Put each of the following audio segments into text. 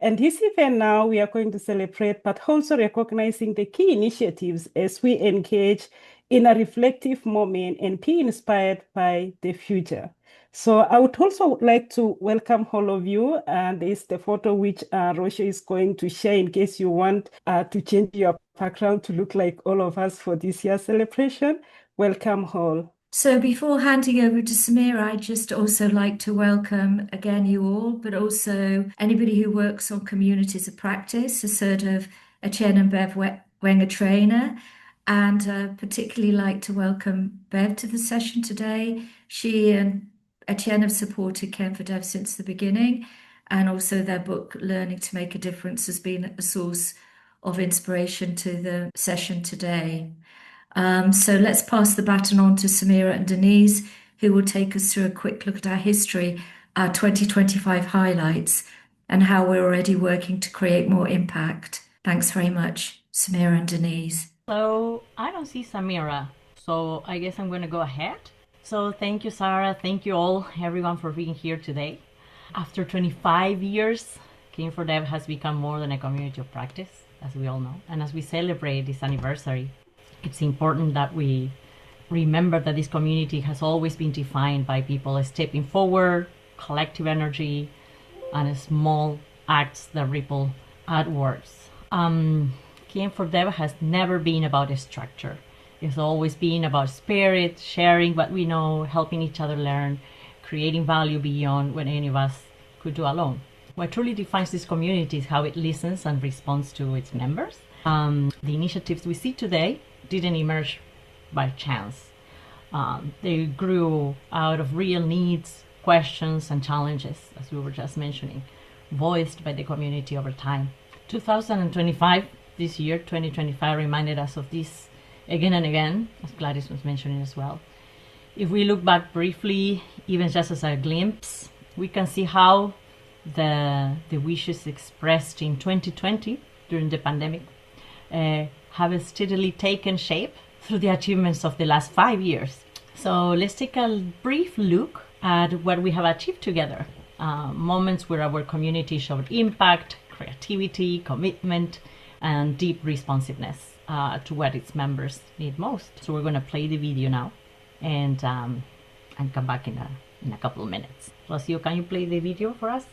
And this event now we are going to celebrate, but also recognizing the key initiatives as we engage in a reflective moment and be inspired by the future. So I would also like to welcome all of you. And this is the photo which Roche is going to share in case you want to change your background to look like all of us for this year's celebration. Welcome all. So before handing over to Samira, I'd just also like to welcome again you all, but also anybody who works on communities of practice, a sort of Etienne and Beverly Wenger-Trayner, and particularly like to welcome Bev to the session today. She and Etienne have supported KM4DEV since the beginning, and also their book, Learning to Make a Difference, has been a source of inspiration to the session today. So let's pass the baton on to Samira and Denise, who will take us through a quick look at our history, our 2025 highlights, and how we're already working to create more impact. Thanks very much, Samira and Denise. So I don't see Samira, so I guess I'm going to go ahead. So thank you, Sarah. Thank you all, everyone, for being here today. After 25 years, KM4DEV has become more than a community of practice, as we all know. And as we celebrate this anniversary, it's important that we remember that this community has always been defined by people stepping forward, collective energy, and small acts that ripple outwards. KM4DEV has never been about a structure. It's always been about spirit, sharing what we know, helping each other learn, creating value beyond what any of us could do alone. What truly defines this community is how it listens and responds to its members. The initiatives we see today didn't emerge by chance. They grew out of real needs, questions, and challenges, as we were just mentioning, voiced by the community over time. 2025, this year, 2025, reminded us of this again and again, as Gladys was mentioning as well. If we look back briefly, even just as a glimpse, we can see how the wishes expressed in 2020 during the pandemic have steadily taken shape through the achievements of the last 5 years. So let's take a brief look at what we have achieved together. Moments where our community showed impact, creativity, commitment, and deep responsiveness to what its members need most. So we're going to play the video now and come back in a couple of minutes. Rocio, can you play the video for us?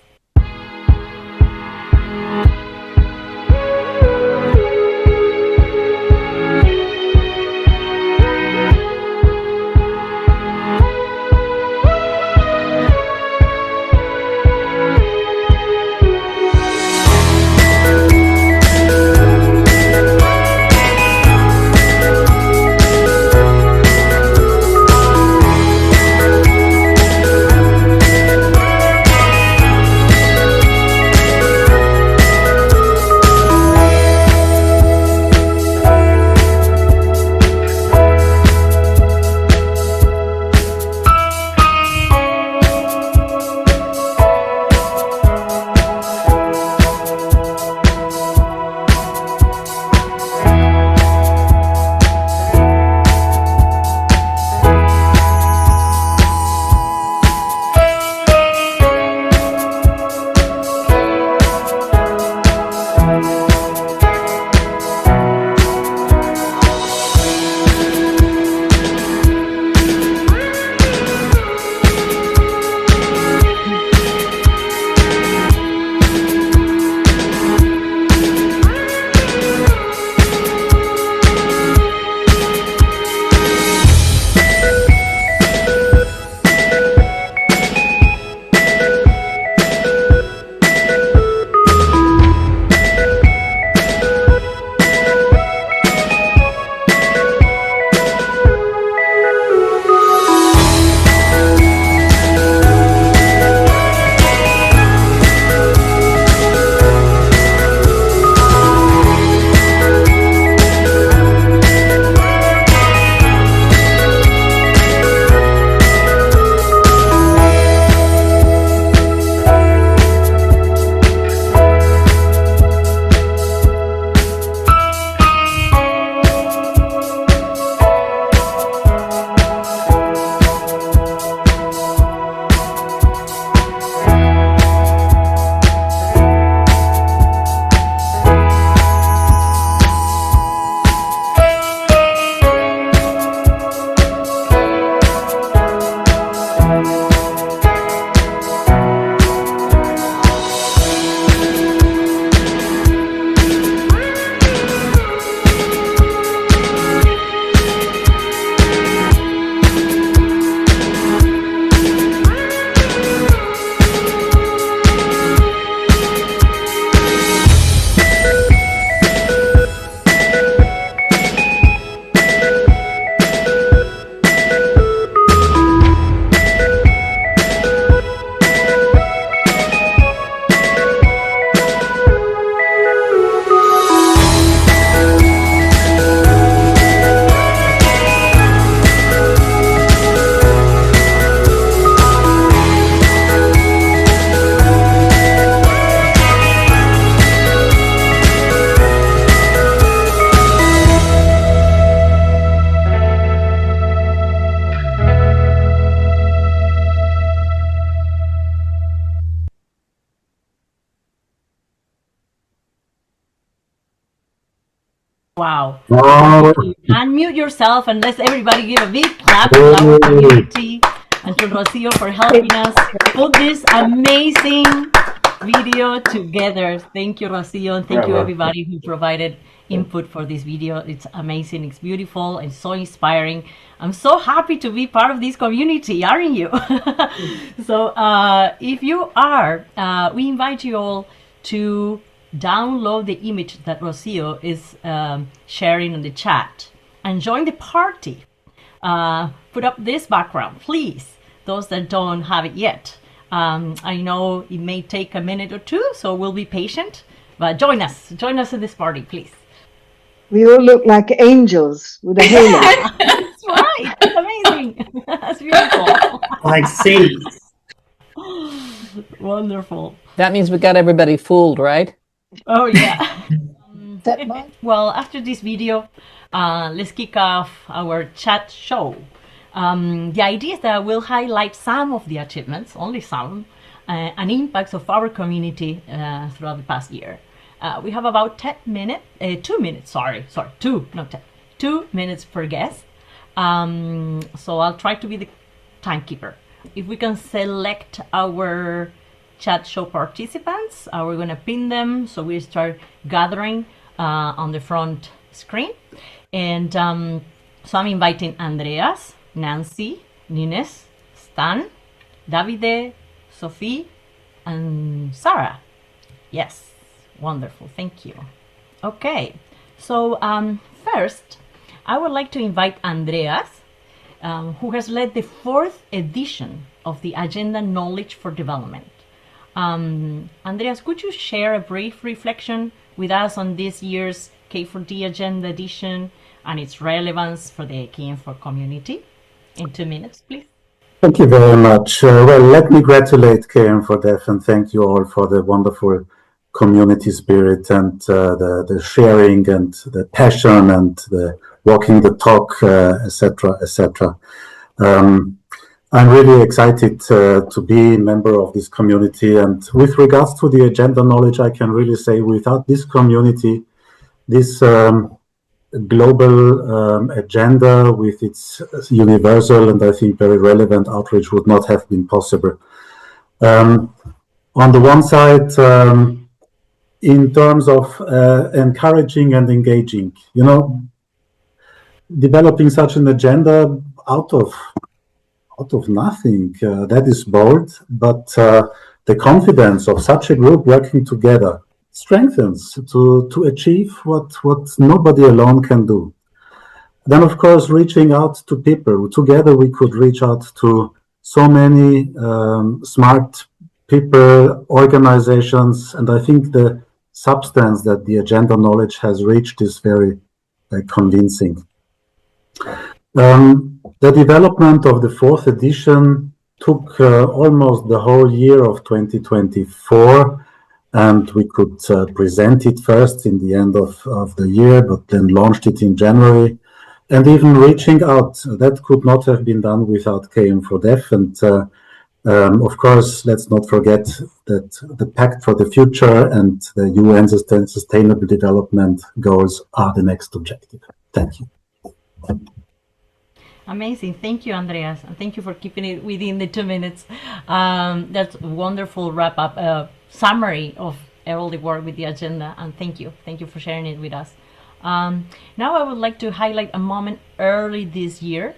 Wow. Oh, Unmute yourself and let's everybody give a big clap to our community and to Rocio for helping us put this amazing video together. Thank you, Rocio, and thank you everybody who provided input for this video. It's amazing, it's beautiful, and so inspiring. I'm so happy to be part of this community, aren't you? So if you are, we invite you all to download the image that Rocio is sharing in the chat and join the party. Put up this background, please, those that don't have it yet. I know it may take a minute or two, so we'll be patient, but join us in this party, please. We all look like angels with a halo. That's right. That's amazing. That's beautiful. like saints. Wonderful. That means we got everybody fooled, right? Oh, yeah. That mine? Well, after this video, let's kick off our chat show. The idea is that we'll highlight some of the achievements, only some, and impacts of our community throughout the past year. We have about 2 minutes, not 10, 2 minutes per guest. So I'll try to be the timekeeper. If we can select our chat show participants, we're going to pin them so we start gathering on the front screen. And so I'm inviting Andreas, Nancy, Nines, Stan, Davide, Sophie, and Sarah. Yes. Wonderful, thank you. Okay, so first, I would like to invite Andreas, who has led the 4th edition of the Agenda Knowledge for Development. Andreas, could you share a brief reflection with us on this year's K4D Agenda edition and its relevance for the KM4 community? In 2 minutes, please. Thank you very much. Well, let me congratulate KM4DEV and thank you all for the wonderful community spirit and the sharing and the passion and the walking the talk, etc., etc. I'm really excited to be a member of this community. And with regards to the agenda knowledge, I can really say without this community, this global agenda with its universal and I think very relevant outreach would not have been possible. On the one side, in terms of encouraging and engaging, developing such an agenda out of nothing, that is bold, but the confidence of such a group working together strengthens to achieve what nobody alone can do. Then, of course, reaching out to people. Together we could reach out to so many smart people, organizations, and I think the substance that the agenda knowledge has reached is very convincing. The development of the 4th edition took almost the whole year of 2024, and we could present it first in the end of the year, but then launched it in January. And even reaching out, that could not have been done without KM4DEV. And of course, let's not forget that the Pact for the Future and the UN Sustainable Development Goals are the next objective. Thank you. Amazing. Thank you, Andreas. And thank you for keeping it within the 2 minutes. That's a wonderful wrap-up, summary of all the work with the agenda. And thank you. Thank you for sharing it with us. Now I would like to highlight a moment early this year,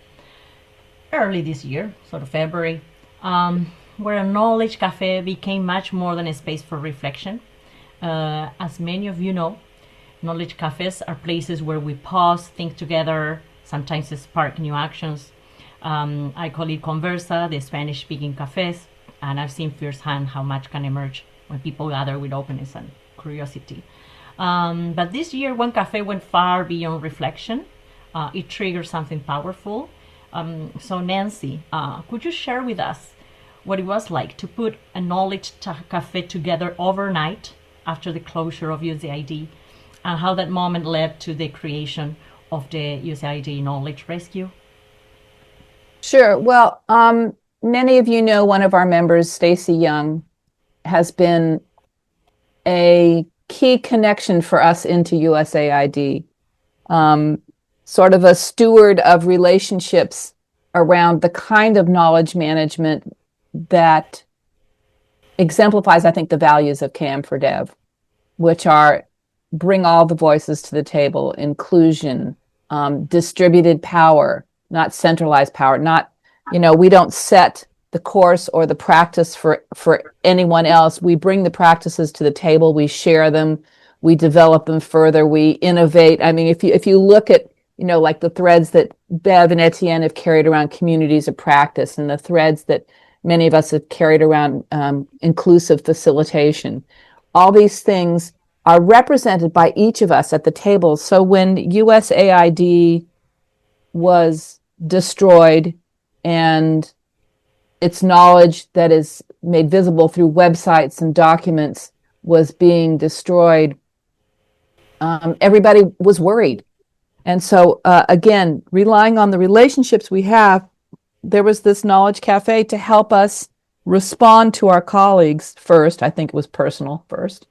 sort of February, where a knowledge cafe became much more than a space for reflection. As many of you know, knowledge cafes are places where we pause, think together, sometimes spark new actions. I call it Conversa, the Spanish-speaking cafes, and I've seen firsthand how much can emerge when people gather with openness and curiosity. But this year, one cafe went far beyond reflection. It triggered something powerful. So Nancy, could you share with us what it was like to put a knowledge cafe together overnight after the closure of USAID, and how that moment led to the creation of the USAID Knowledge Rescue? Sure. Well, many of you know one of our members, Stacy Young, has been a key connection for us into USAID. sort of a steward of relationships around the kind of knowledge management that exemplifies, I think, the values of KM4DEV, which are bring all the voices to the table, inclusion, distributed power, not centralized power, not, we don't set the course or the practice for anyone else. We bring the practices to the table, we share them, we develop them further, we innovate. I mean, if you look at, like the threads that Bev and Etienne have carried around communities of practice, and the threads that many of us have carried around inclusive facilitation, all these things are represented by each of us at the table. So when USAID was destroyed and its knowledge that is made visible through websites and documents was being destroyed, everybody was worried. And so, again, relying on the relationships we have, there was this Knowledge Cafe to help us respond to our colleagues first. I think it was personal first.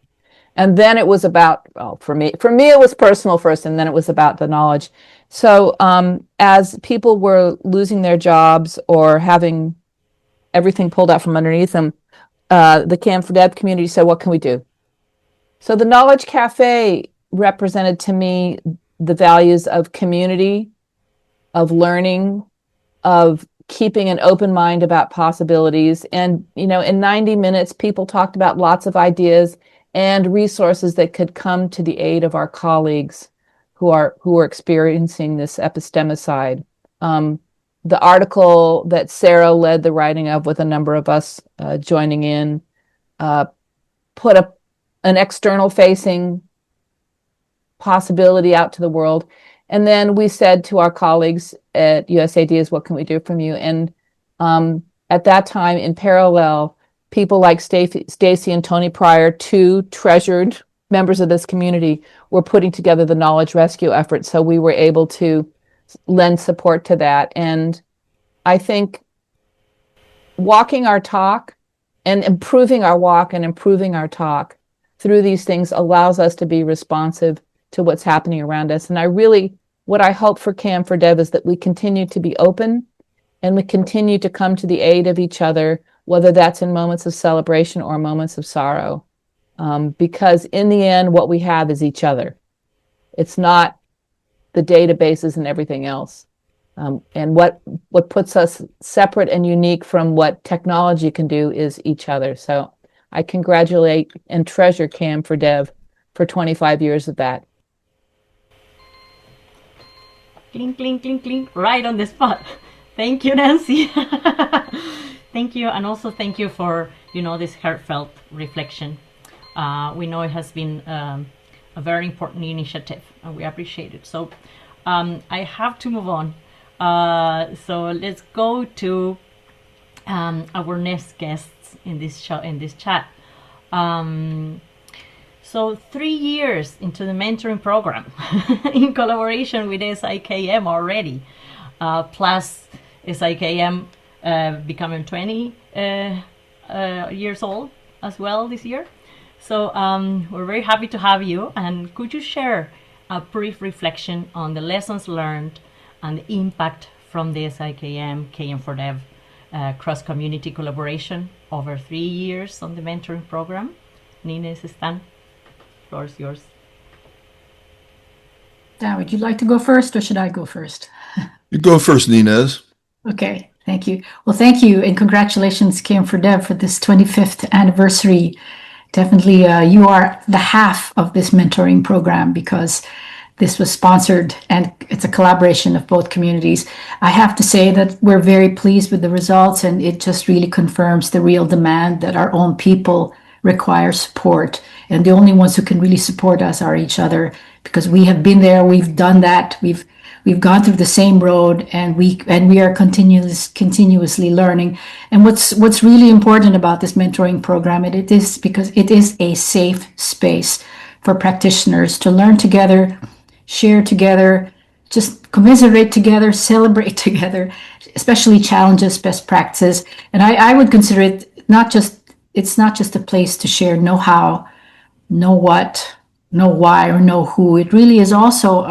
And then it was about, well, for me, it was personal first, and then it was about the knowledge. So as people were losing their jobs or having everything pulled out from underneath them, the KM4DEV community said, what can we do? So the Knowledge Cafe represented to me the values of community, of learning, of keeping an open mind about possibilities. And, in 90 minutes, people talked about lots of ideas and resources that could come to the aid of our colleagues who are experiencing this epistemicide. The article that Sarah led the writing of, with a number of us joining in, put an external facing possibility out to the world. And then we said to our colleagues at USAID, what can we do from you? And at that time, in parallel, people like Stacy and Tony Pryor, two treasured members of this community, were putting together the knowledge rescue effort. So we were able to lend support to that. And I think walking our talk and improving our walk and improving our talk through these things allows us to be responsive to what's happening around us. And what I hope for KM4DEV is that we continue to be open and we continue to come to the aid of each other, whether that's in moments of celebration or moments of sorrow. Because in the end, what we have is each other. It's not the databases and everything else. And what puts us separate and unique from what technology can do is each other. So I congratulate and treasure KM4DEV for 25 years of that. Clink, clink, clink, clink, right on the spot. Thank you, Nancy. Thank you, and also thank you for this heartfelt reflection. We know it has been a very important initiative, and we appreciate it. So I have to move on. So let's go to our next guests in this chat. So 3 years into the mentoring program, in collaboration with SIKM already, plus SIKM becoming 20 years old as well this year. So we're very happy to have you. And could you share a brief reflection on the lessons learned and the impact from the SIKM KM4DEV cross-community collaboration over 3 years on the mentoring program? Nina, Stan, floor is yours. Dan, would you like to go first, or should I go first? You go first, Ninez. Okay, thank you. Well, thank you, and congratulations, KM4DEV, for this 25th anniversary. Definitely, you are the half of this mentoring program, because this was sponsored and it's a collaboration of both communities. I have to say that we're very pleased with the results, and it just really confirms the real demand that our own people require support. And the only ones who can really support us are each other, because we have been there, we've done that, we've gone through the same road, and we are continuously learning. And what's really important about this mentoring program, it is because it is a safe space for practitioners to learn together, share together, just commiserate together, celebrate together, especially challenges, best practices. And I would consider it it's not just a place to share know-how, know what, know why, or know who. It really is also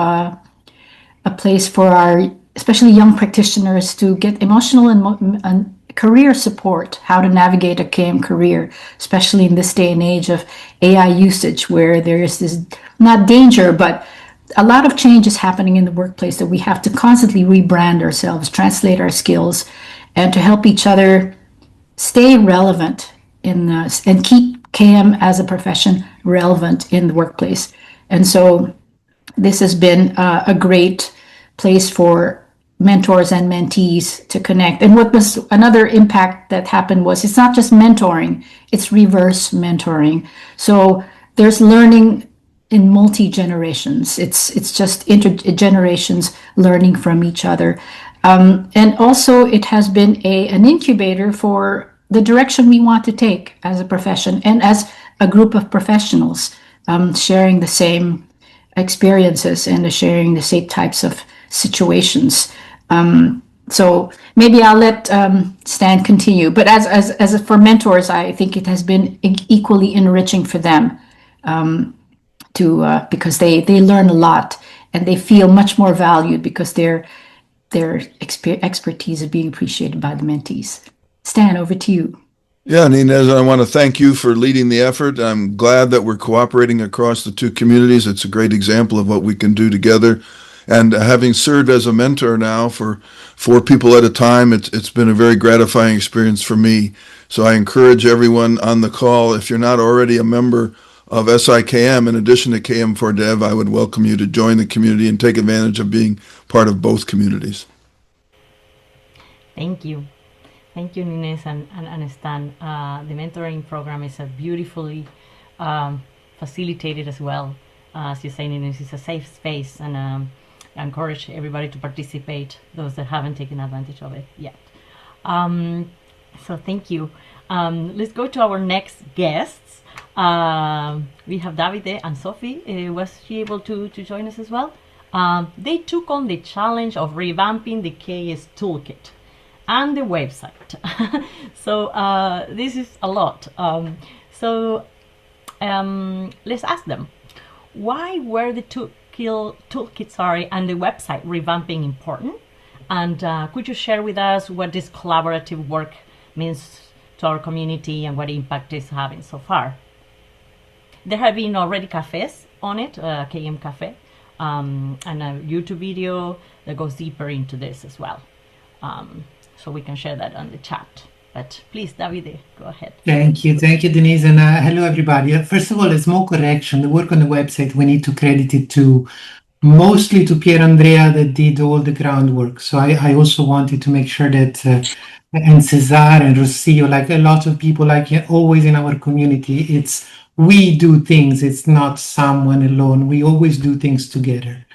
a place for our, especially young practitioners, to get emotional and career support, how to navigate a KM career, especially in this day and age of AI usage, where there is this, not danger, but a lot of change is happening in the workplace that we have to constantly rebrand ourselves, translate our skills, and to help each other stay relevant and keep KM as a profession relevant in the workplace. And so this has been a great place for mentors and mentees to connect. And what was another impact that happened was it's not just mentoring, it's reverse mentoring. So there's learning in multi-generations. It's just intergenerations learning from each other. And also it has been an incubator for the direction we want to take as a profession and as a group of professionals, sharing the same experiences and sharing the same types of situations. So maybe I'll let Stan continue. But as for mentors, I think it has been equally enriching for them because they learn a lot and they feel much more valued because their expertise is being appreciated by the mentees. Stan, over to you. Yeah, Inez, I want to thank you for leading the effort. I'm glad that we're cooperating across the two communities. It's a great example of what we can do together. And having served as a mentor now for 4 people at a time, it's been a very gratifying experience for me. So I encourage everyone on the call, if you're not already a member of SIKM, in addition to KM4DEV, I would welcome you to join the community and take advantage of being part of both communities. Thank you. Thank you, Inez and Stan. The mentoring program is beautifully facilitated as well. As you say, Inez, it's a safe space, and I encourage everybody to participate, those that haven't taken advantage of it yet. So thank you. Let's go to our next guests. We have Davide and Sophie. Was she able to join us as well? They took on the challenge of revamping the KS toolkit and the website. So this is a lot. Let's ask them, why were the toolkit and the website revamping important? And could you share with us what this collaborative work means to our community and what impact it's having so far? There have been already cafes on it, KM Cafe, and a YouTube video that goes deeper into this as well. So we can share that on the chat. But please, Davide, go ahead. Thank you, Denise, and hello, everybody. First of all, a small correction. The work on the website, we need to credit it mostly to Pier Andrea that did all the groundwork. So I also wanted to make sure that, and Cesar and Rossio, like a lot of people, like always in our community, it's we do things, it's not someone alone. We always do things together.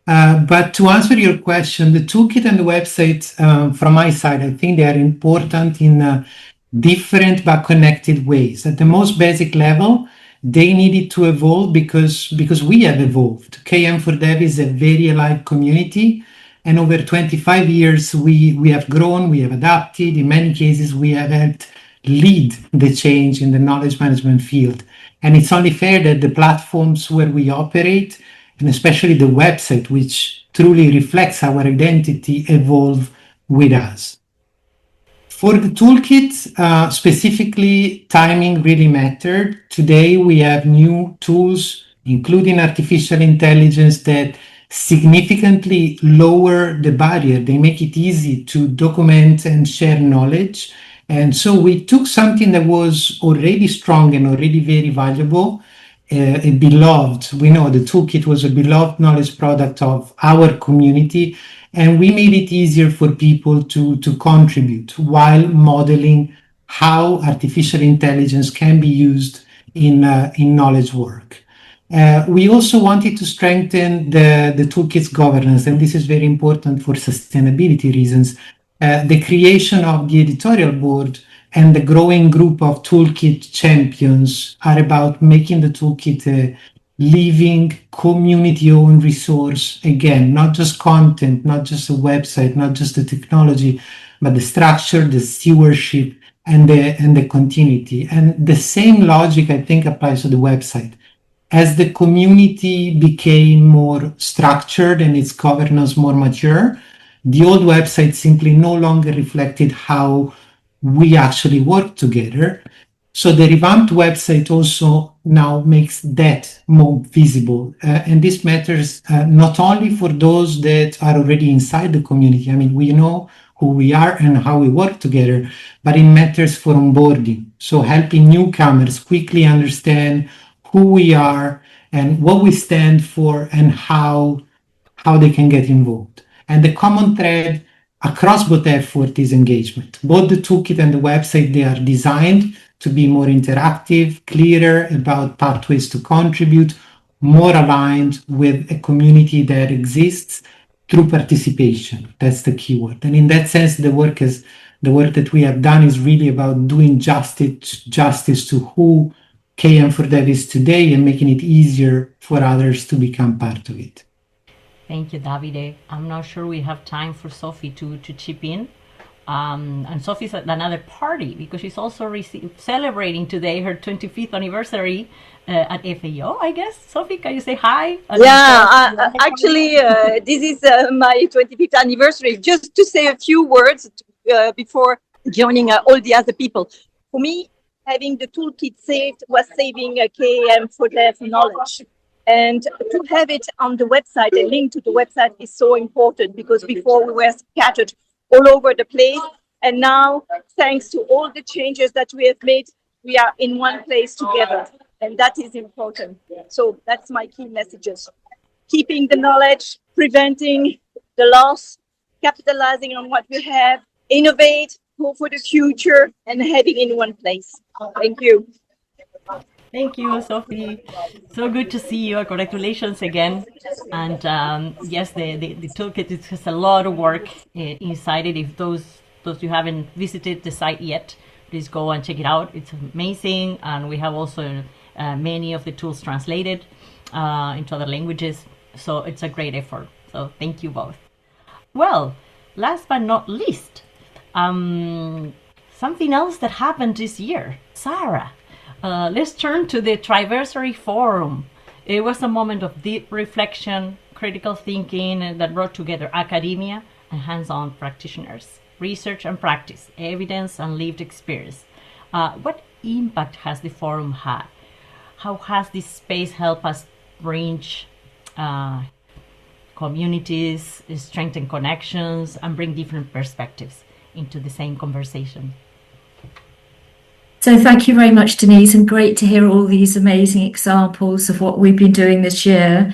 But to answer your question, the toolkit and the website, from my side, I think they are important in different but connected ways. At the most basic level, they needed to evolve because we have evolved. KM4DEV is a very alive community, and over 25 years, we have grown, we have adapted. In many cases, we have helped lead the change in the knowledge management field. And it's only fair that the platforms where we operate, and especially the website, which truly reflects our identity, evolve with us. For the toolkit, specifically, timing really mattered. Today, we have new tools, including artificial intelligence, that significantly lower the barrier. They make it easy to document and share knowledge. And so we took something that was already strong and already very valuable, beloved. We know the toolkit was a beloved knowledge product of our community, and we made it easier for people to contribute while modeling how artificial intelligence can be used in knowledge work. We also wanted to strengthen the toolkit's governance, and this is very important for sustainability reasons. The creation of the editorial board and the growing group of toolkit champions are about making the toolkit a living, community-owned resource. Again, not just content, not just a website, not just the technology, but the structure, the stewardship, and the continuity. And the same logic, I think, applies to the website. as the community became more structured and its governance more mature, the old website simply no longer reflected how we actually work together. So the revamped website also now makes that more visible. And this matters not only for those that are already inside the community. I mean, we know who we are and how we work together, but it matters for onboarding. So helping newcomers quickly understand who we are and what we stand for and how they can get involved. And the common thread across both effort is engagement. Both the toolkit and the website, they are designed to be more interactive, clearer about pathways to contribute, more aligned with a community that exists through participation. That's the key word. And in that sense, the work that we have done is really about doing justice to who KM4DEV is today and making it easier for others to become part of it. Thank you, Davide. I'm not sure we have time for Sophie to chip in. And Sophie's at another party because she's also celebrating today her 25th anniversary at FAO, I guess. Sophie, can you say hi? Yeah, actually, this is my 25th anniversary. Just to say a few words before joining all the other people. For me, having the toolkit saved was saving KM4DEV knowledge. And to have it on the website, a link to the website is so important because before we were scattered all over the place. And now, thanks to all the changes that we have made, we are in one place together. And that is important. So that's my key messages. Keeping the knowledge, preventing the loss, capitalizing on what we have, innovate, hope for the future, and having in one place. Thank you. Thank you, Sophie. So good to see you. Congratulations again. And yes, the toolkit has a lot of work inside it. If those you haven't visited the site yet, please go and check it out. It's amazing. And we have also many of the tools translated into other languages. So it's a great effort. So thank you both. Well, last but not least, something else that happened this year. Sarah. Let's turn to the Triversary Forum. It was a moment of deep reflection, critical thinking that brought together academia and hands-on practitioners, research and practice, evidence and lived experience. What impact has the forum had? How has this space helped us bridge communities, strengthen connections, and bring different perspectives into the same conversation? So thank you very much, Denise, and great to hear all these amazing examples of what we've been doing this year.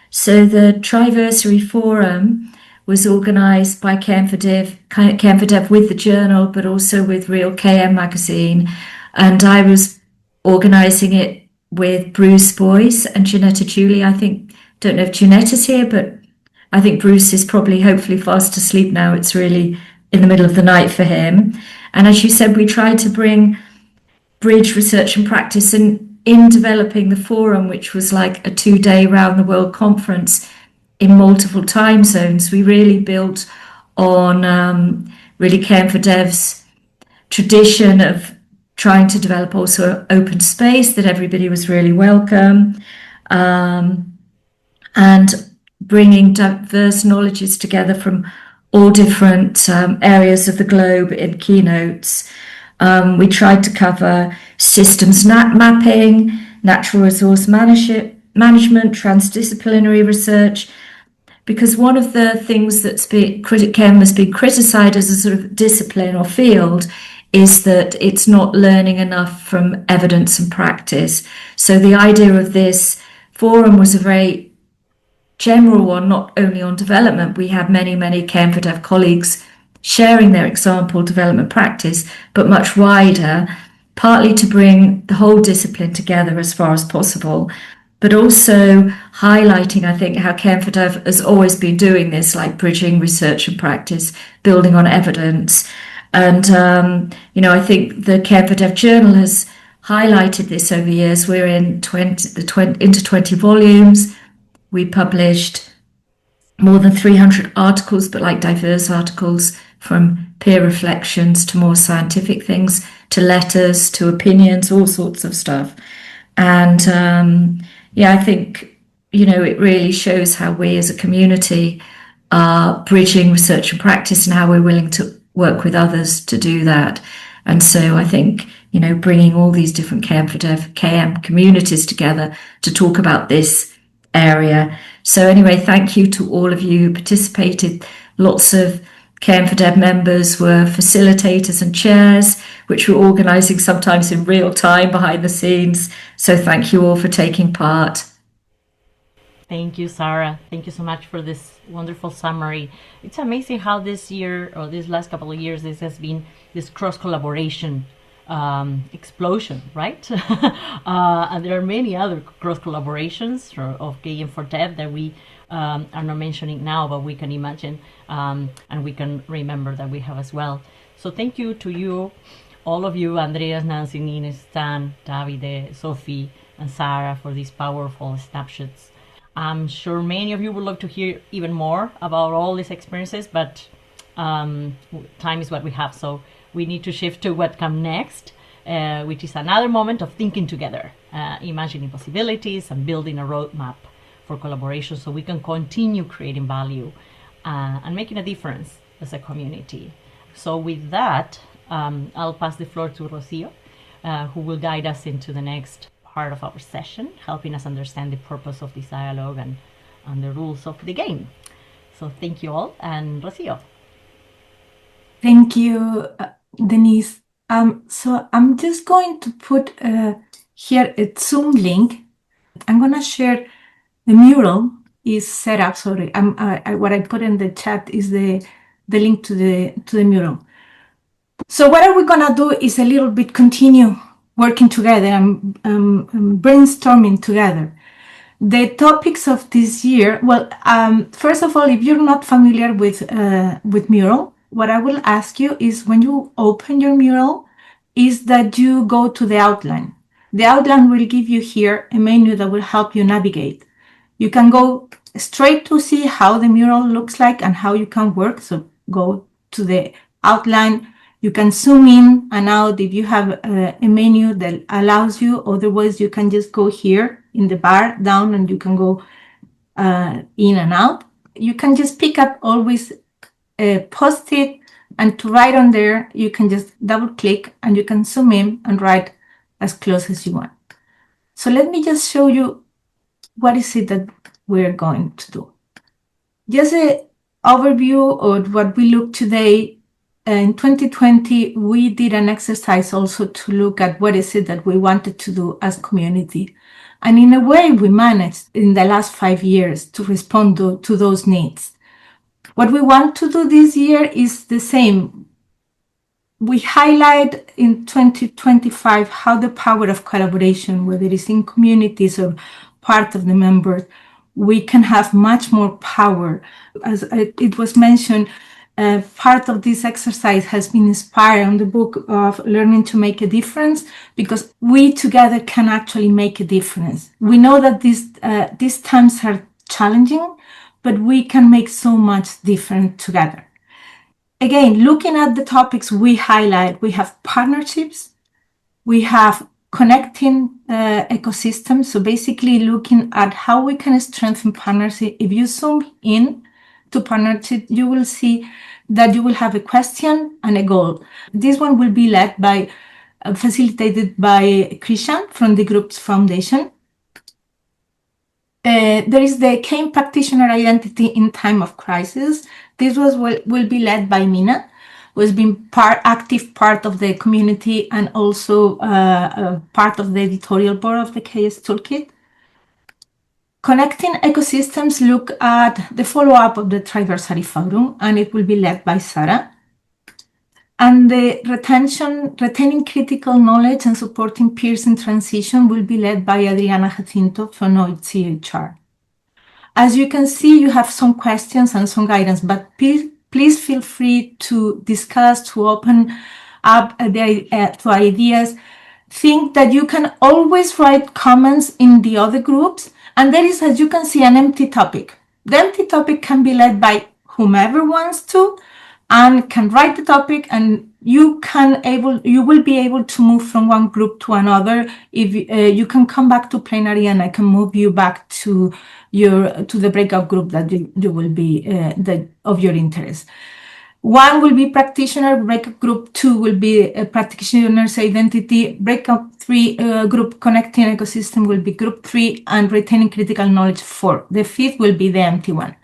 So the Triversary Forum was organised by KM4DEV with the journal, but also with Real KM magazine. And I was organising it with Bruce Boyce and Janetta Julie. Don't know if Janetta's here, but I think Bruce is probably hopefully fast asleep now. It's really in the middle of the night for him. And as you said, we tried to bridge research and practice, and in developing the forum, which was like a 2-day round the world conference in multiple time zones, we really built on really KM4DEV's tradition of trying to develop also open space that everybody was really welcome, and bringing diverse knowledges together from all different areas of the globe in keynotes. We tried to cover systems mapping, natural resource management, transdisciplinary research, because one of the things that's KM has been criticised as a sort of discipline or field is that it's not learning enough from evidence and practice. So the idea of this forum was a very general one, not only on development. We had many KM4DEV colleagues sharing their example development practice, but much wider, partly to bring the whole discipline together as far as possible, but also highlighting, I think, how KM4DEV has always been doing this, like bridging research and practice, building on evidence. And, I think the KM4DEV journal has highlighted this over years. We're into 20 volumes. We published more than 300 articles, but like diverse articles, from peer reflections to more scientific things, to letters, to opinions, all sorts of stuff. And, yeah, I think, it really shows how we as a community are bridging research and practice and how we're willing to work with others to do that. And so I think, bringing all these different KM4DEV, KM communities together to talk about this area. So anyway, thank you to all of you who participated. Lots of KM4DEV members were facilitators and chairs, which were organising sometimes in real time behind the scenes. So thank you all for taking part. Thank you, Sarah. Thank you so much for this wonderful summary. It's amazing how this year, or these last couple of years, this has been this cross-collaboration explosion, right? And there are many other cross-collaborations of KM4DEV that we are not mentioning now, but we can imagine and we can remember that we have as well. So thank you to you, all of you, Andreas, Nancy, Nina, Stan, Davide, Sophie, and Sarah, for these powerful snapshots. I'm sure many of you would love to hear even more about all these experiences, but time is what we have. So we need to shift to what comes next, which is another moment of thinking together, imagining possibilities and building a roadmap for collaboration so we can continue creating value and making a difference as a community. So with that, I'll pass the floor to Rocio, who will guide us into the next part of our session, helping us understand the purpose of this dialogue and the rules of the game. So thank you all, and Rocio. Thank you, Denise. So I'm just going to put here a Zoom link. I'm going to share the mural is set up. Sorry, what I put in the chat is the link to the mural. So what are we going to do is a little bit continue working together and brainstorming together. The topics of this year, well, first of all, if you're not familiar with mural, what I will ask you is when you open your mural, is that you go to the outline. The outline will give you here a menu that will help you navigate. You can go straight to see how the mural looks like and how you can work. So go to the outline. You can zoom in and out if you have a menu that allows you. Otherwise, you can just go here in the bar down and you can go in and out. You can just pick up always a Post-it, and to write on there, you can just double click and you can zoom in and write as close as you want. So let me just show you what is it that we're going to do. Just an overview of what we look today. In 2020, we did an exercise also to look at what is it that we wanted to do as community. And in a way, we managed in the last 5 years to respond to those needs. What we want to do this year is the same. We highlight in 2025 how the power of collaboration, whether it's in communities or part of the members, we can have much more power. As it was mentioned, part of this exercise has been inspired on the book of Learning to Make a Difference, because we together can actually make a difference. We know that these times are challenging, but we can make so much difference together. Again, looking at the topics we highlight, we have partnerships, we have connecting ecosystems. So basically looking at how we can strengthen partnership. If you zoom in to partnership, you will see that you will have a question and a goal. This one will be led by, facilitated by Christian from the group's foundation. There is the KM practitioner identity in time of crisis. This will be led by Mina, who has been active part of the community and also part of the editorial board of the KS Toolkit. Connecting ecosystems look at the follow-up of the Triversary Forum, and it will be led by Sarah. And the retaining critical knowledge and supporting peers in transition will be led by Adriana Jacinto from OHCHR. As you can see, you have some questions and some guidance, but please feel free to discuss, to open up to ideas. Think that you can always write comments in the other groups, and there is, as you can see, an empty topic. The empty topic can be led by whomever wants to, and can write the topic, and you will be able to move from one group to another. If you can come back to plenary, and I can move you back to the breakout group that you will be of your interest. One will be practitioner, breakout group 2 will be a practitioner's identity, breakout 3 group connecting ecosystem will be group 3, and retaining critical knowledge 4. The 5th will be the empty one.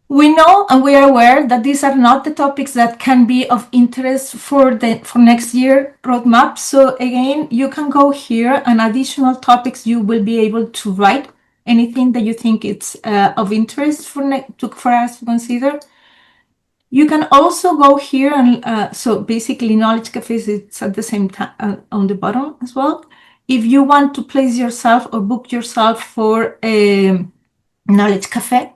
We know and we are aware that these are not the topics that can be of interest for next year roadmap. So again, you can go here and additional topics you will be able to write anything that you think it's of interest for us to consider. You can also go here and so basically knowledge cafes, it's at the same time on the bottom as well. If you want to place yourself or book yourself for a knowledge cafe,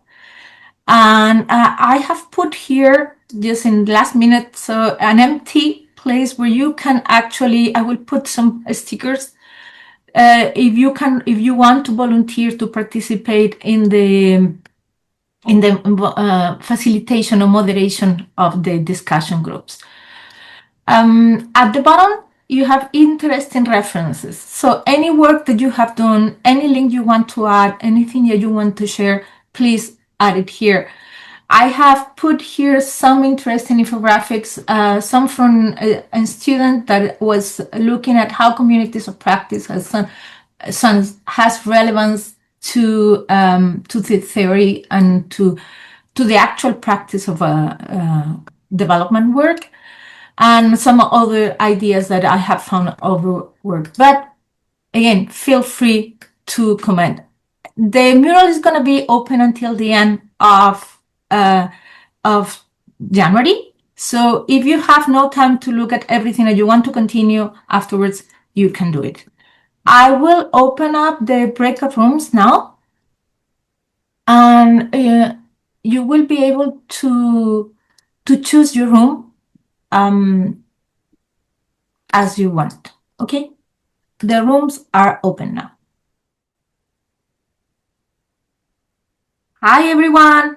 and I have put here just in the last minute, so an empty place where you can actually, I will put some stickers. If you want to volunteer to participate in the facilitation or moderation of the discussion groups. At the bottom, you have interesting references. So any work that you have done, any link you want to add, anything that you want to share, please add it here. I have put here some interesting infographics, some from a student that was looking at how communities of practice has relevance to the theory and to the actual practice of development work, and some other ideas that I have found over work. But again, feel free to comment. The mural is going to be open until the end of January. So if you have no time to look at everything that you want to continue afterwards, you can do it. I will open up the breakout rooms now, and you will be able to choose your room as you want. Okay, the rooms are open now. Hi everyone.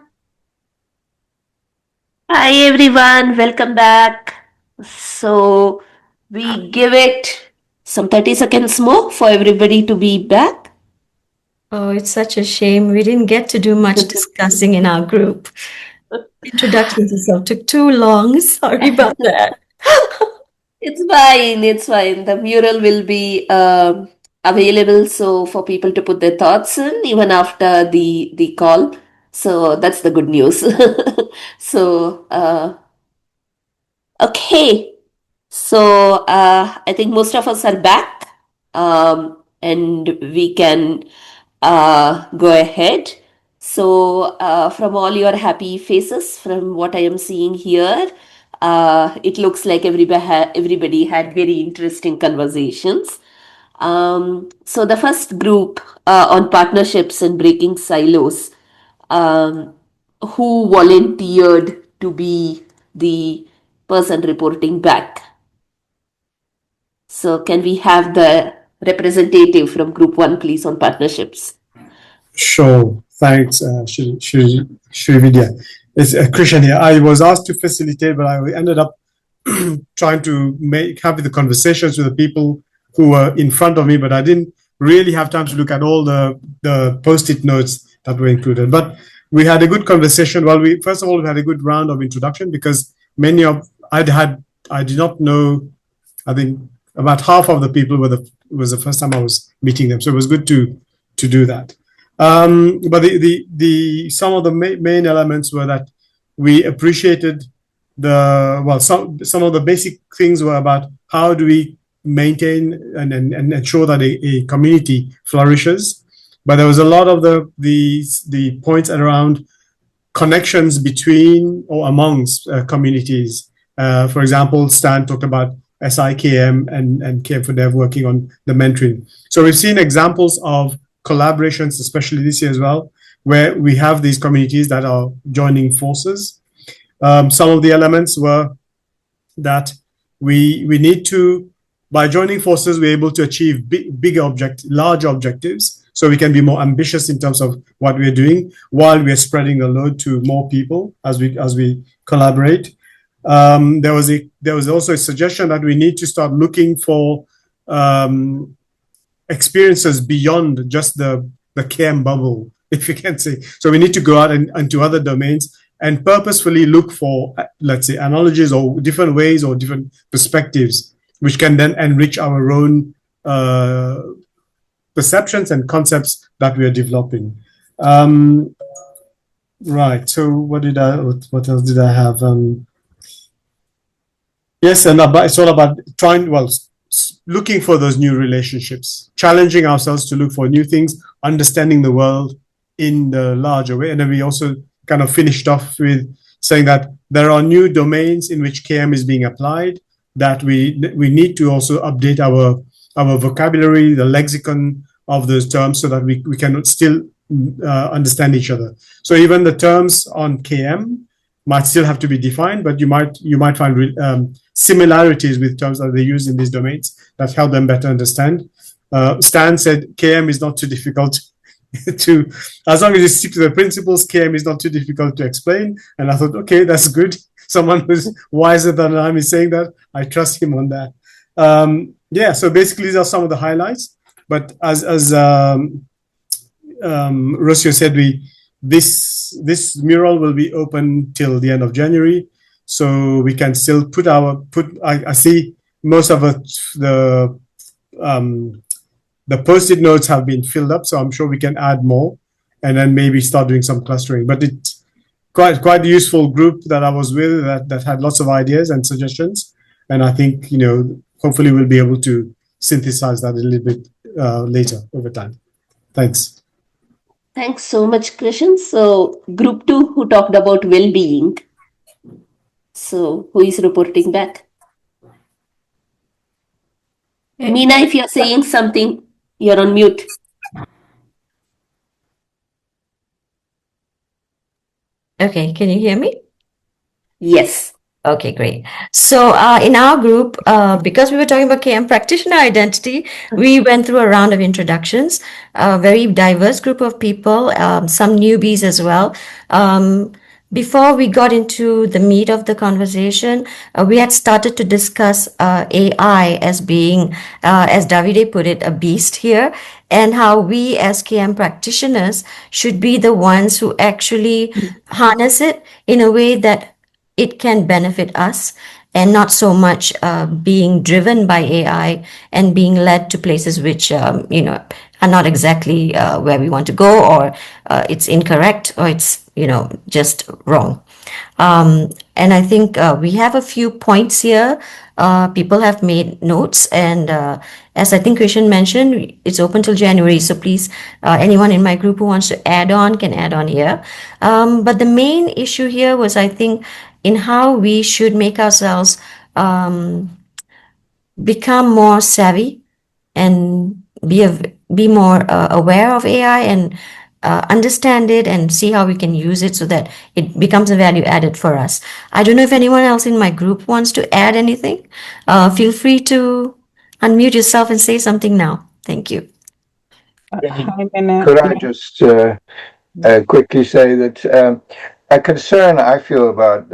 Hi everyone, welcome back. So we give it some 30 seconds more for everybody to be back. Oh, it's such a shame. We didn't get to do much discussing in our group. Introduction to yourself took too long. Sorry about that. It's fine, it's fine. The mural will be available so for people to put their thoughts in even after the call. So that's the good news. So, okay. So I think most of us are back, and we can go ahead. So from all your happy faces, from what I am seeing here, it looks like everybody had very interesting conversations. So the first group on partnerships and breaking silos, who volunteered to be the person reporting back. So can we have the representative from group 1, please, on partnerships? Sure. Thanks, Srividya. It's Christian here. I was asked to facilitate, but I ended up trying to have the conversations with the people who were in front of me, but I didn't really have time to look at all the post-it notes that were included. But we had a good conversation. Well, first of all, we had a good round of introduction because I did not know, I think about half of the people was the first time I was meeting them. So it was good to do that. But some of the main elements were that we appreciated some of the basic things were about how do we maintain and ensure that a community flourishes. But there was a lot of the points around connections between or amongst communities. For example, Stan talked about SIKM and KM4DEV working on the mentoring. So we've seen examples of collaborations, especially this year as well, where we have these communities that are joining forces. Some of the elements were that we need to, by joining forces, we're able to achieve larger objectives, so we can be more ambitious in terms of what we're doing while we're spreading the load to more people as we collaborate. There was also a suggestion that we need to start looking for experiences beyond just the KM bubble, if you can say. So we need to go out into other domains and purposefully look for, let's say, analogies or different ways or different perspectives, which can then enrich our own perceptions and concepts that we are developing. Right. So what else did I have? Yes, and it's all about looking for those new relationships, challenging ourselves to look for new things, understanding the world in the larger way. And then we also kind of finished off with saying that there are new domains in which KM is being applied, that we need to also update our vocabulary, the lexicon of those terms, so that we can still understand each other. So even the terms on KM might still have to be defined, but you might find similarities with terms that they use in these domains that help them better understand. Stan said KM is not too difficult to, as long as you stick to the principles, KM is not too difficult to explain. And I thought, okay, that's good. Someone who's wiser than I am is saying that. I trust him on that. Yeah, so basically these are some of the highlights. But as Rocio said, this mural will be open till the end of January, so we can still I see most of the post-it notes have been filled up, so I'm sure we can add more and then maybe start doing some clustering. But it's quite a useful group that I was with that had lots of ideas and suggestions, and I think hopefully we'll be able to synthesize that a little bit later over time. Thanks. Thanks so much, Krishan. So group 2 who talked about well-being. So who is reporting back? Meena, if you're saying something, you're on mute. Okay, can you hear me? Yes. Okay, great. So in our group, because we were talking about KM practitioner identity, we went through a round of introductions, a very diverse group of people, some newbies as well. Before we got into the meat of the conversation, we had started to discuss AI as being, as Davide put it, a beast here, and how we as KM practitioners should be the ones who actually harness it in a way that it can benefit us and not so much being driven by AI and being led to places which, are not exactly where we want to go, or it's incorrect, or it's, just wrong. And I think we have a few points here. People have made notes, and as I think Krishan mentioned, it's open till January. So please, anyone in my group who wants to add on can add on here. But the main issue here was, I think, in how we should make ourselves become more savvy and be more aware of AI and understand it and see how we can use it so that it becomes a value added for us. I don't know if anyone else in my group wants to add anything. Feel free to unmute yourself and say something now. Thank you. Could I just quickly say that a concern I feel about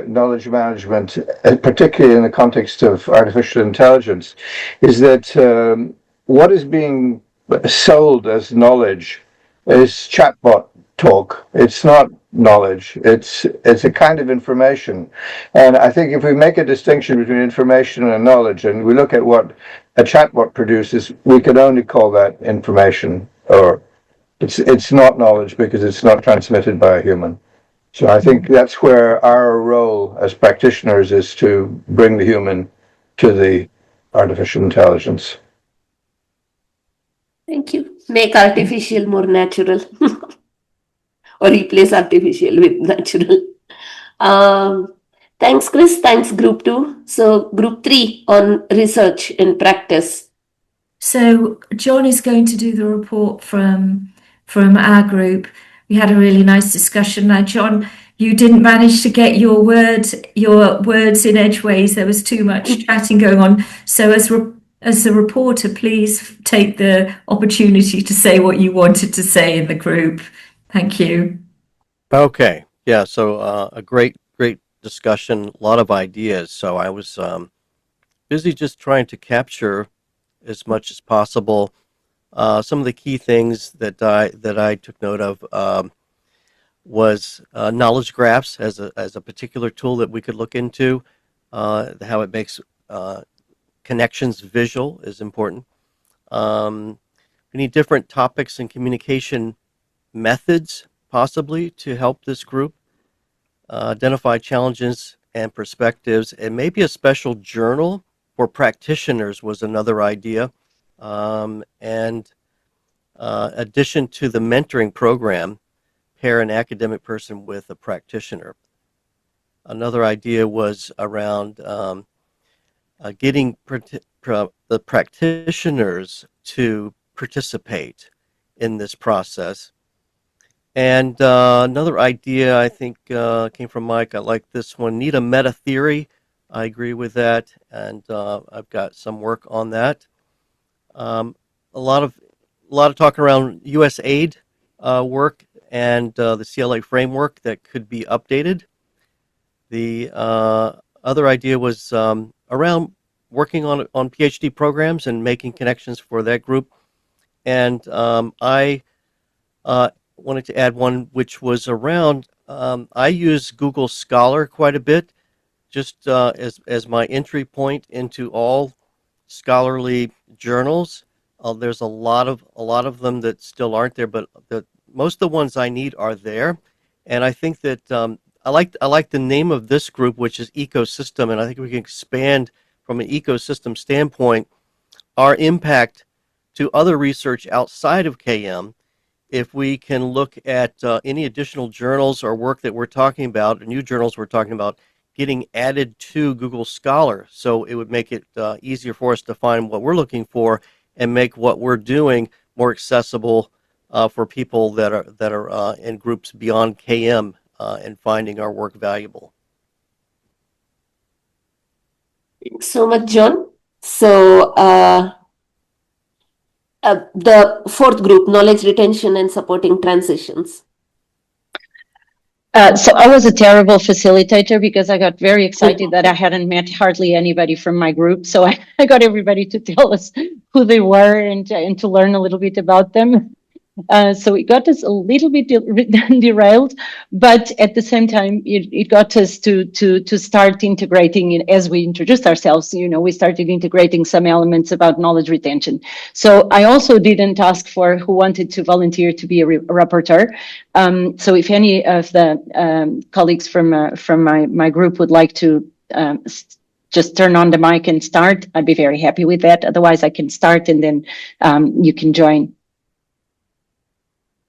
knowledge management, particularly in the context of artificial intelligence, is that what is being sold as knowledge is chatbot talk. It's not knowledge. It's a kind of information. And I think if we make a distinction between information and knowledge, and we look at what a chatbot produces, we can only call that information, or it's not knowledge because it's not transmitted by a human. So I think that's where our role as practitioners is to bring the human to the artificial intelligence. Thank you. Make artificial more natural. Or replace artificial with natural. Thanks, Chris. Thanks, Group 2. So Group 3 on research and practice. So John is going to do the report from our group. We had a really nice discussion. Now, John, you didn't manage to get your words in edgeways. There was too much chatting going on. So as a reporter, please take the opportunity to say what you wanted to say in the group. Thank you. Okay. Yeah. So a great discussion, a lot of ideas. So I was busy just trying to capture as much as possible. Some of the key things that I took note of was knowledge graphs as a particular tool that we could look into. How it makes connections visual is important. We need different topics and communication methods, possibly, to help this group identify challenges and perspectives, and maybe a special journal for practitioners was another idea. And addition to the mentoring program, pair an academic person with a practitioner. Another idea was around getting the practitioners to participate in this process. And another idea I think came from Mike. I like this one. Need a meta theory. I agree with that, and I've got some work on that. A lot of talk around U.S. aid work and the CLA framework that could be updated. The other idea was around working on PhD programs and making connections for that group. And I wanted to add one which was around, I use Google Scholar quite a bit, just as my entry point into all scholarly journals. There's a lot of them that still aren't there, but most of the ones I need are there. And I think that I like the name of this group, which is Ecosystem, and I think we can expand from an ecosystem standpoint our impact to other research outside of KM. If we can look at any additional journals or work that we're talking about, or new journals we're talking about, getting added to Google Scholar, so it would make it easier for us to find what we're looking for and make what we're doing more accessible for people that are in groups beyond KM and finding our work valuable. Thanks so much, John. So the fourth group, knowledge retention and supporting transitions. So I was a terrible facilitator because I got very excited that I hadn't met hardly anybody from my group. So I got everybody to tell us who they were and to learn a little bit about them. So it got us a little bit derailed, but at the same time, it got us to start integrating it as we introduced ourselves. We started integrating some elements about knowledge retention. So I also didn't ask for who wanted to volunteer to be a rapporteur. So if any of the colleagues from my group would like to just turn on the mic and start, I'd be very happy with that. Otherwise, I can start and then you can join.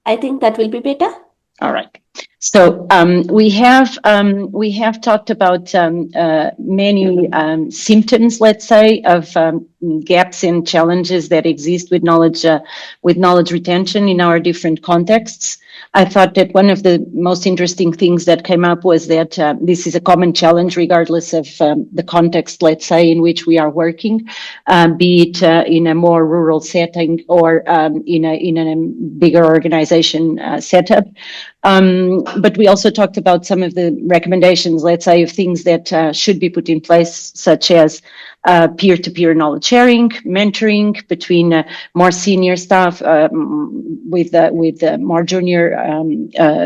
I think that will be better. All right. So we have talked about many symptoms, let's say, of gaps and challenges that exist with knowledge retention in our different contexts. I thought that one of the most interesting things that came up was that this is a common challenge regardless of the context, let's say, in which we are working, be it in a more rural setting or in a bigger organization setup. But we also talked about some of the recommendations, let's say, of things that should be put in place, such as peer-to-peer knowledge sharing, mentoring between more senior staff with more junior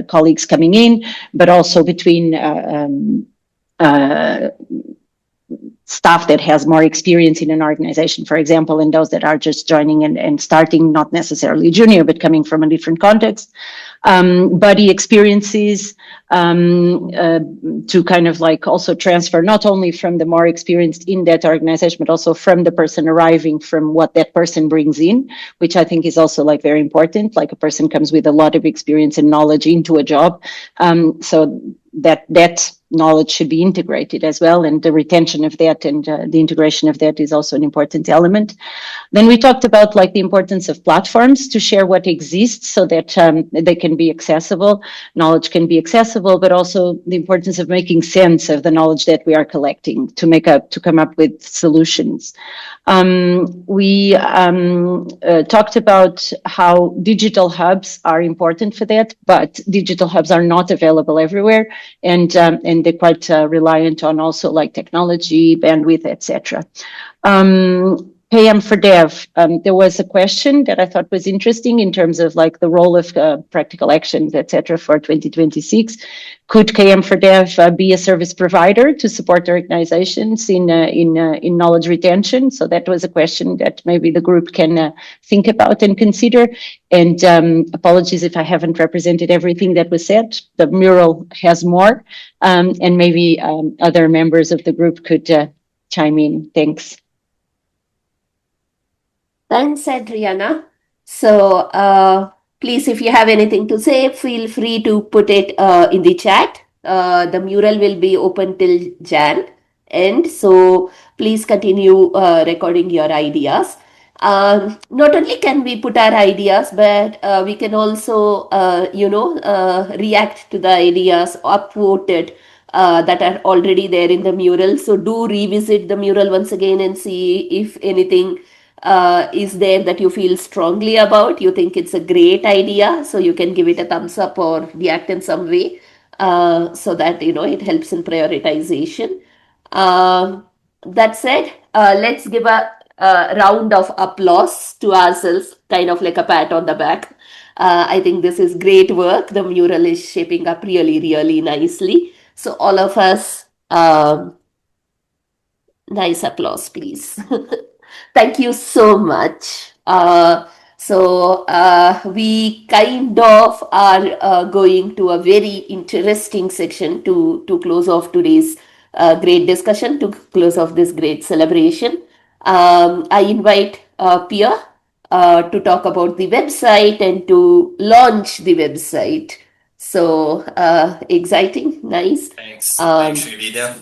colleagues coming in, but also between staff that has more experience in an organization, for example, and those that are just joining and starting, not necessarily junior, but coming from a different context. Buddy experiences to kind of like also transfer not only from the more experienced in that organization, but also from the person arriving, from what that person brings in, which I think is also like very important. Like a person comes with a lot of experience and knowledge into a job. So that knowledge should be integrated as well, and the retention of that and the integration of that is also an important element. Then we talked about like the importance of platforms to share what exists so that they can be accessible, knowledge can be accessible, but also the importance of making sense of the knowledge that we are collecting to come up with solutions. We talked about how digital hubs are important for that, but digital hubs are not available everywhere, and they're quite reliant on also like technology, bandwidth, etc. KM4DEV, there was a question that I thought was interesting in terms of like the role of practical actions, etc. for 2026. Could KM4DEV be a service provider to support organizations in knowledge retention? So that was a question that maybe the group can think about and consider. And apologies if I haven't represented everything that was said. The mural has more, and maybe other members of the group could chime in. Thanks. Thanks, Adriana. So please, if you have anything to say, feel free to put it in the chat. The mural will be open till Jan end. So please continue recording your ideas. Not only can we put our ideas, but we can also, react to the ideas upvoted that are already there in the mural. So do revisit the mural once again and see if anything is there that you feel strongly about, you think it's a great idea, so you can give it a thumbs up or react in some way, so that it helps in prioritization. That said, let's give a round of applause to ourselves, kind of like a pat on the back. I think this is great work. The mural is shaping up really, really nicely. So all of us, nice applause, please. Thank you so much. We kind of are going to a very interesting section to close off today's great discussion, to close off this great celebration. I invite Pia to talk about the website and to launch the website. So exciting, nice. Thanks, Srividya.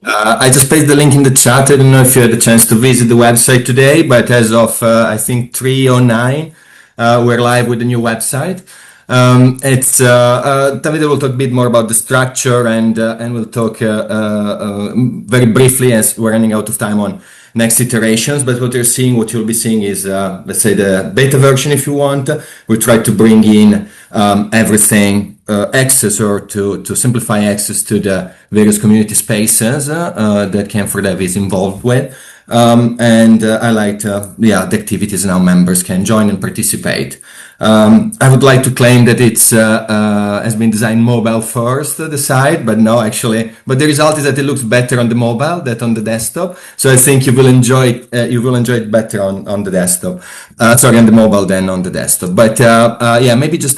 I just pasted the link in the chat. I don't know if you had a chance to visit the website today, but as of I think 3:09, we're live with the new website. Davide will talk a bit more about the structure, and we'll talk very briefly, as we're running out of time, on next iterations. But what you'll be seeing is, let's say, the beta version, if you want. We try to bring in everything, access, or to simplify access to the various community spaces that KM4DEV is involved with. And I like the activities now members can join and participate. I would like to claim that it's has been designed mobile first, the site, but no, actually. But the result is that it looks better on the mobile than on the desktop. So I think you will enjoy it better on the desktop. Sorry, on the mobile than on the desktop. But maybe just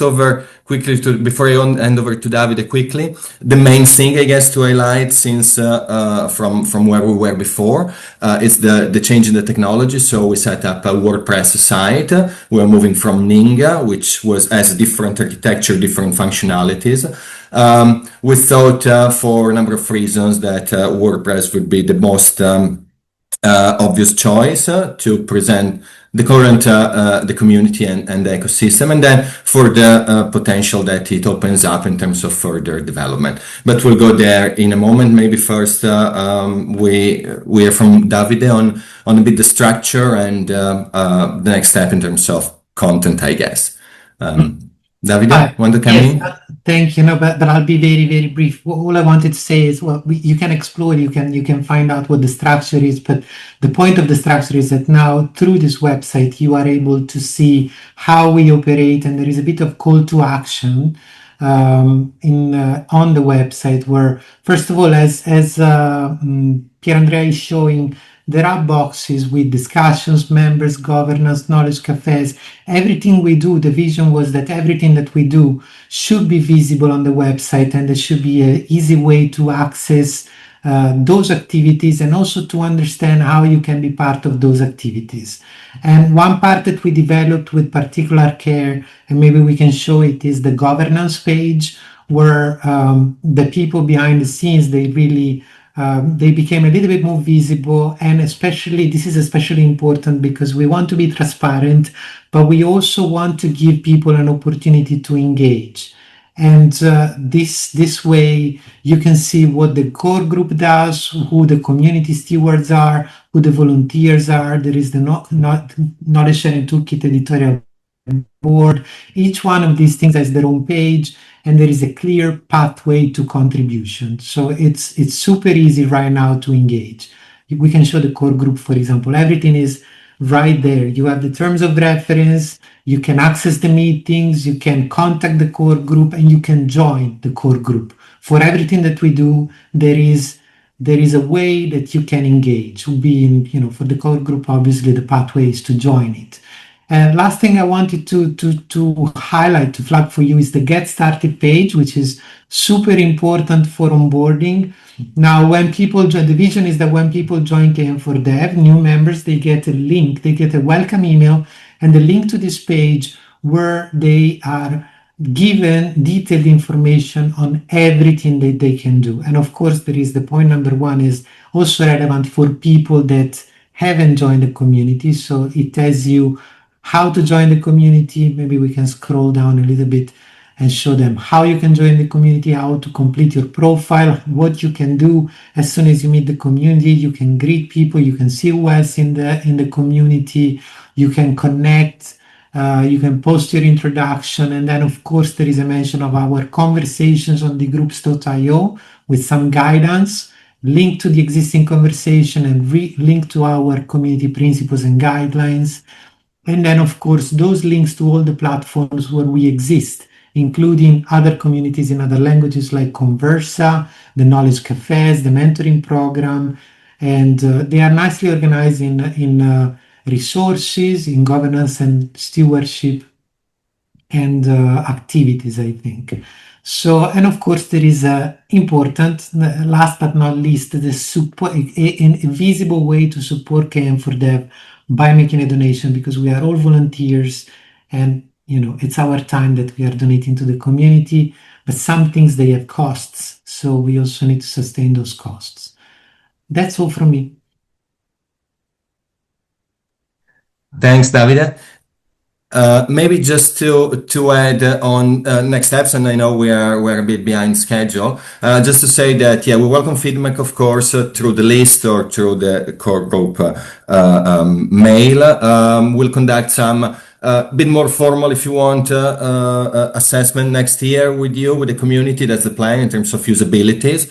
quickly before I hand over to Davide quickly, the main thing I guess to highlight, since from where we were before, is the change in the technology. So we set up a WordPress site. We're moving from Ninga, which has a different architecture, different functionalities. We thought for a number of reasons that WordPress would be the most obvious choice to present the current the community and the ecosystem, and then for the potential that it opens up in terms of further development. But we'll go there in a moment. Maybe first we are from Davide on a bit the structure and the next step in terms of content, I guess. Davide, want to come in? Thank you. No, but I'll be very, very brief. All I wanted to say is, well, you can explore, you can find out what the structure is, but the point of the structure is that now through this website, you are able to see how we operate, and there is a bit of call to action on the website, where, first of all, as Pier Andrea is showing, there are boxes with discussions, members, governance, knowledge cafes, everything we do. The vision was that everything that we do should be visible on the website, and there should be an easy way to access those activities, and also to understand how you can be part of those activities. And one part that we developed with particular care, and maybe we can show it, is the governance page, where the people behind the scenes, they really they became a little bit more visible. And especially, this is especially important because we want to be transparent, but we also want to give people an opportunity to engage. And this way, you can see what the core group does, who the community stewards are, who the volunteers are. There is the knowledge sharing toolkit editorial board. Each one of these things has their own page, and there is a clear pathway to contribution. So it's super easy right now to engage. We can show the core group, for example. Everything is right there. You have the terms of reference, you can access the meetings, you can contact the core group, and you can join the core group. For everything that we do, there is a way that you can engage. Being, for the core group, obviously the pathway is to join it. And last thing I wanted to highlight, to flag for you, is the Get Started page, which is super important for onboarding. Now, when people join, the vision is that when people join KM4DEV, new members, they get a link, they get a welcome email, and the link to this page where they are given detailed information on everything that they can do. And of course, there is the point number one is also relevant for people that haven't joined the community. So it tells you how to join the community. Maybe we can scroll down a little bit and show them how you can join the community, how to complete your profile, what you can do as soon as you meet the community. You can greet people, you can see who else in the community, you can connect, you can post your introduction, and then of course there is a mention of our conversations on the groups.io with some guidance, link to the existing conversation, and link to our community principles and guidelines. And then, of course, those links to all the platforms where we exist, including other communities in other languages like Conversa, the Knowledge Cafes, the mentoring program. And they are nicely organized in resources, in governance and stewardship, and activities, I think. So, and of course, there is a important, last but not least, the support, a visible way to support KM4DEV by making a donation, because we are all volunteers, and it's our time that we are donating to the community. But some things, they have costs, so we also need to sustain those costs. That's all from me. Thanks, Davide. Maybe just to add on next steps, and I know we're a bit behind schedule. Just to say that we welcome feedback, of course, through the list or through the core group mail. We'll conduct some bit more formal, if you want, assessment next year with the community. That's the plan in terms of usability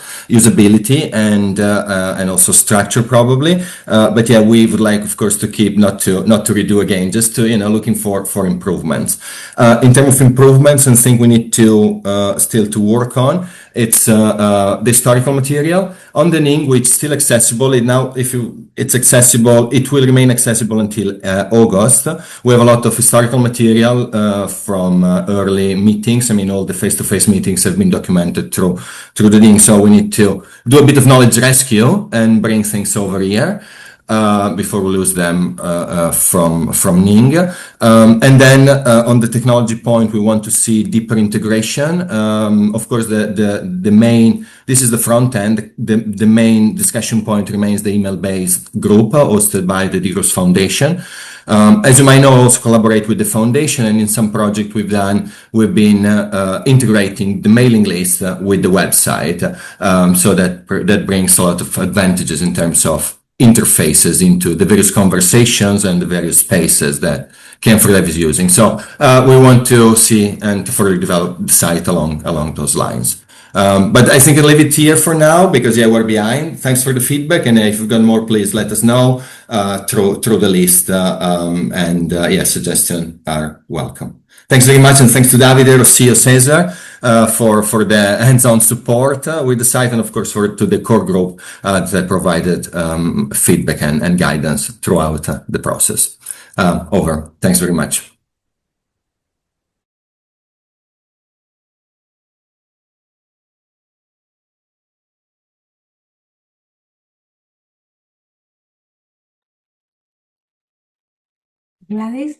and also structure probably. But we would like, of course, to keep not to redo again, just to looking for improvements. In terms of improvements, and think we need to still to work on. It's the historical material on the NING, which is still accessible. It's accessible, it will remain accessible until August. We have a lot of historical material from early meetings. I mean, all the face-to-face meetings have been documented through the NING. So we need to do a bit of knowledge rescue and bring things over here. Before we lose them from Ning. And then on the technology point, we want to see deeper integration. Of course, the main, this is the front end, the main discussion point remains the email-based group hosted by the DIGROS Foundation. As you might know, also collaborate with the foundation, and in some project we've been integrating the mailing list with the website, so that brings a lot of advantages in terms of interfaces into the various conversations and the various spaces that KM4DEV is using. So we want to see and to further develop the site along those lines. But I think I'll leave it here for now because we're behind. Thanks for the feedback, and if you've got more, please let us know through the list. Suggestions are welcome. Thanks very much, and thanks to Davide, Rossio, Cesar for the hands-on support with the site, and of course to the core group that provided feedback and guidance throughout the process. Over. Thanks very much. Gladys?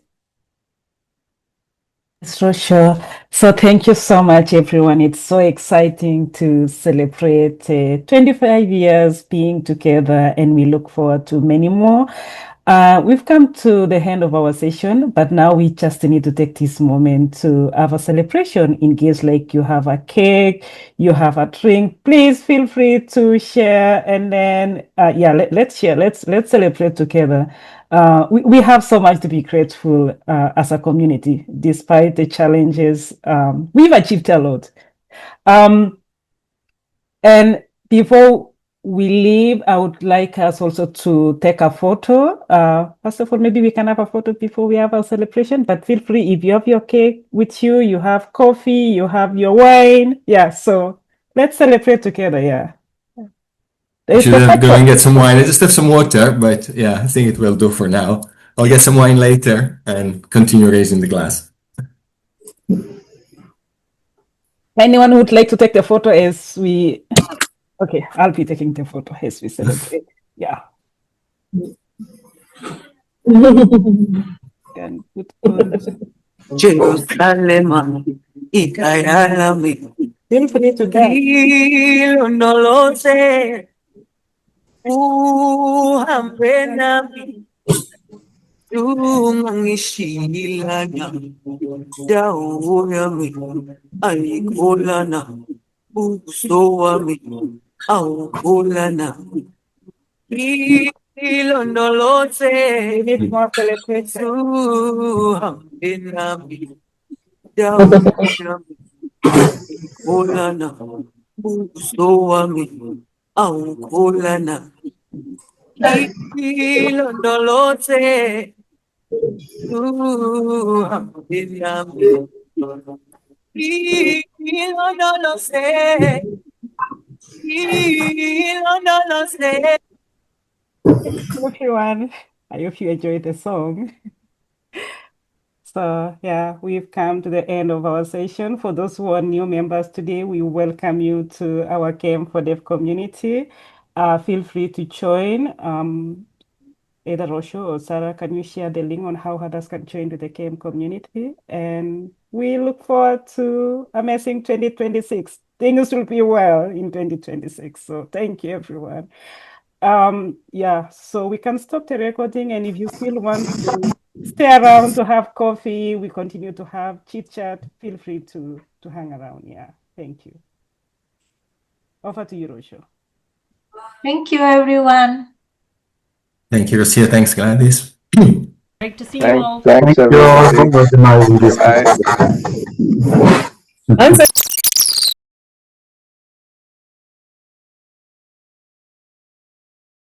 So sure. So thank you so much, everyone. It's so exciting to celebrate 25 years being together, and we look forward to many more. We've come to the end of our session, but now we just need to take this moment to have a celebration. In case like you have a cake, you have a drink, please feel free to share. And then, let's share. Let's celebrate together. We have so much to be grateful as a community, despite the challenges. We've achieved a lot. And before we leave, I would like us also to take a photo. First of all, maybe we can have a photo before we have our celebration, but feel free, if you have your cake with you, you have coffee, you have your wine. Yeah, so let's celebrate together, yeah. Should have go and get some wine. I just have some water, but yeah, I think it will do for now. I'll get some wine later and continue raising the glass. Anyone who would like to take the photo as we... Okay, I'll be taking the photo as we celebrate. Yeah. Can put on... Jerusalem, ikayalami. Feel free to dance. Ilondoloze, uhambe nami, ungangishilana, dawo yami, ayikholana, ubuso wami, awukholana. Ilondoloze, uhambe nami, dawo yami, ayikholana, ubuso wami, awukholana. Ilondoloze, uhambe nami, ilondoloze, ilondoloze. Everyone, I hope you enjoyed the song. So yeah, we've come to the end of our session. For those who are new members today, we welcome you to our KM4DEV community. Feel free to join. Either Rosho or Sarah, can you share the link on how others can join to the KM community? And we look forward to amazing 2026. Things will be well in 2026. So thank you, everyone. Yeah, so we can stop the recording, and if you still want to stay around to have coffee, we continue to have chit chat, feel free to hang around. Yeah, thank you. Over to you, Rosho. Thank you, everyone. Thank you, Rosia. Thanks, Gladys. Great to see you all. Thanks, everybody. Bye. Bye.